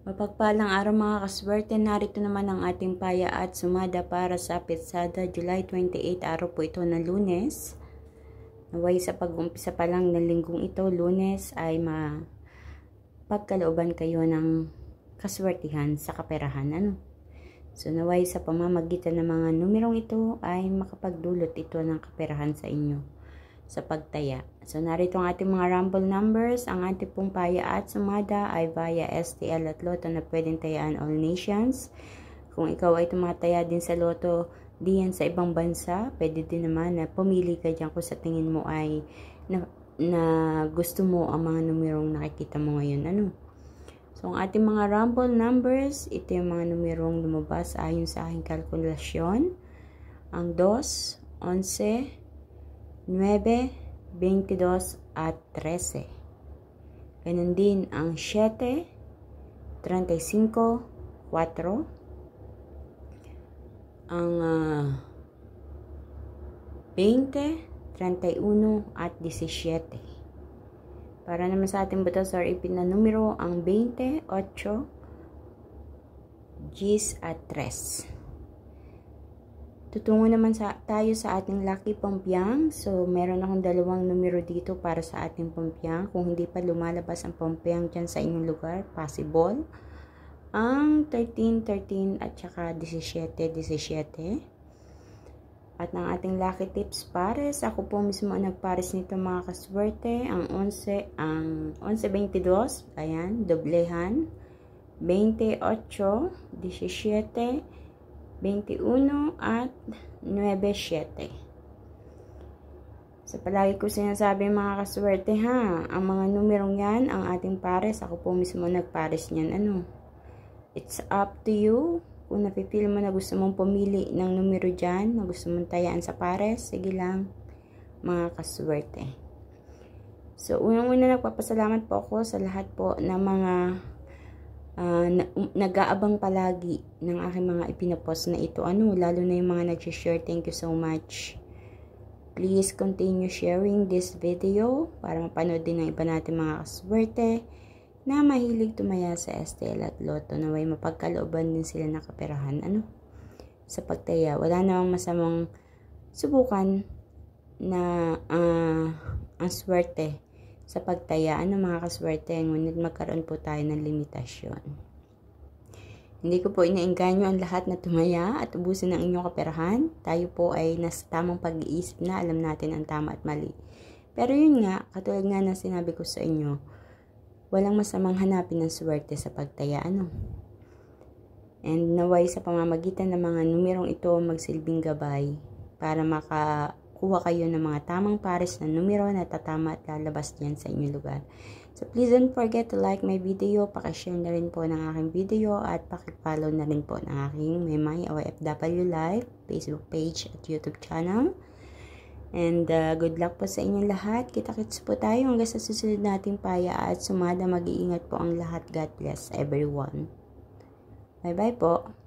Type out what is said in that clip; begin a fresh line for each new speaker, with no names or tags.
Mapagpalang araw mga kaswerte, narito naman ang ating paya at sumada para sa Petsada, July 28, araw po ito na Lunes. Naway sa pag-umpisa pa lang ng linggong ito, Lunes, ay mapagkalooban kayo ng kaswertihan sa kaperahan. So naway sa pamamagitan ng mga numerong ito ay makapagdulot ito ng kaperahan sa inyo sa pagtaya. So narito ang ating mga rumble numbers. Ang ating pong paya at sumada ay via STL at Lotto na pwedeng tayaan all nations. Kung ikaw ay tumataya din sa Lotto diyan sa ibang bansa, pwede din naman na pumili ka dyan kung sa tingin mo ay na gusto mo ang mga numerong nakikita mo ngayon. So ang ating mga rumble numbers, ito yung mga numerong lumabas ayon sa aking kalkulasyon. Ang 2, 11, 9, 22 at 13. Ganun din ang 7, 35, 4. Ang 20, 31 at 17. Para naman sa ating butas or ipinanumero ang 20, 8, 10 at 3. Tutungo naman tayo sa ating lucky pompiang. So, meron akong dalawang numero dito para sa ating pompiang. Kung hindi pa lumalabas ang pompiang dyan sa inyong lugar, possible. Ang 13, 13 at saka 17, 17. At ng ating lucky tips pares, ako po mismo ang nagpares nito mga kaswerte. Ang 11, 22, ayan, doblehan. 28, 17, 21 at 97. So palagi ko sinasabi mga kaswerte ang mga numerong yan, ang ating pares, ako po mismo nagpares niyan. It's up to you. Kung napipili mo na gusto mong pumili ng numero dyan, na gusto mong tayaan sa pares, sige lang mga kaswerte. So unang-una nagpapasalamat po ako sa lahat po ng mga nag-aabang palagi ng aking mga ipinapost na ito. Lalo na yung mga nag-share. Thank you so much. Please continue sharing this video para mapanood din ng iba natin mga kaswerte na mahilig tumaya sa STL at Lotto. Naway mapagkalooban din sila na kaperahan sa pagtaya. Wala namang masamang subukan na ang swerte sa pagtaya, mga kaswerte, ngunit magkaroon po tayo ng limitasyon. Hindi ko po inaengganyo ang lahat na tumaya at ubusin ng inyong kaperahan. Tayo po ay nasa tamang pag-iisip na, alam natin ang tama at mali. Pero yun nga, katulad nga na sinabi ko sa inyo, walang masamang hanapin ng swerte sa pagtaya. And naway sa pamamagitan ng mga numerong ito magsilbing gabay para kuha kayo ng mga tamang pares na numero na tatama at lalabas dyan sa inyong lugar. So please don't forget to like my video, pakishare na rin po ng aking video at pakipollow na rin po ng aking Memay OFW Live, Facebook page at YouTube channel. And good luck po sa inyong lahat. Kita-kits po tayo hanggang sa susunod nating paya at sumada. Mag-iingat po ang lahat. God bless everyone. Bye bye po.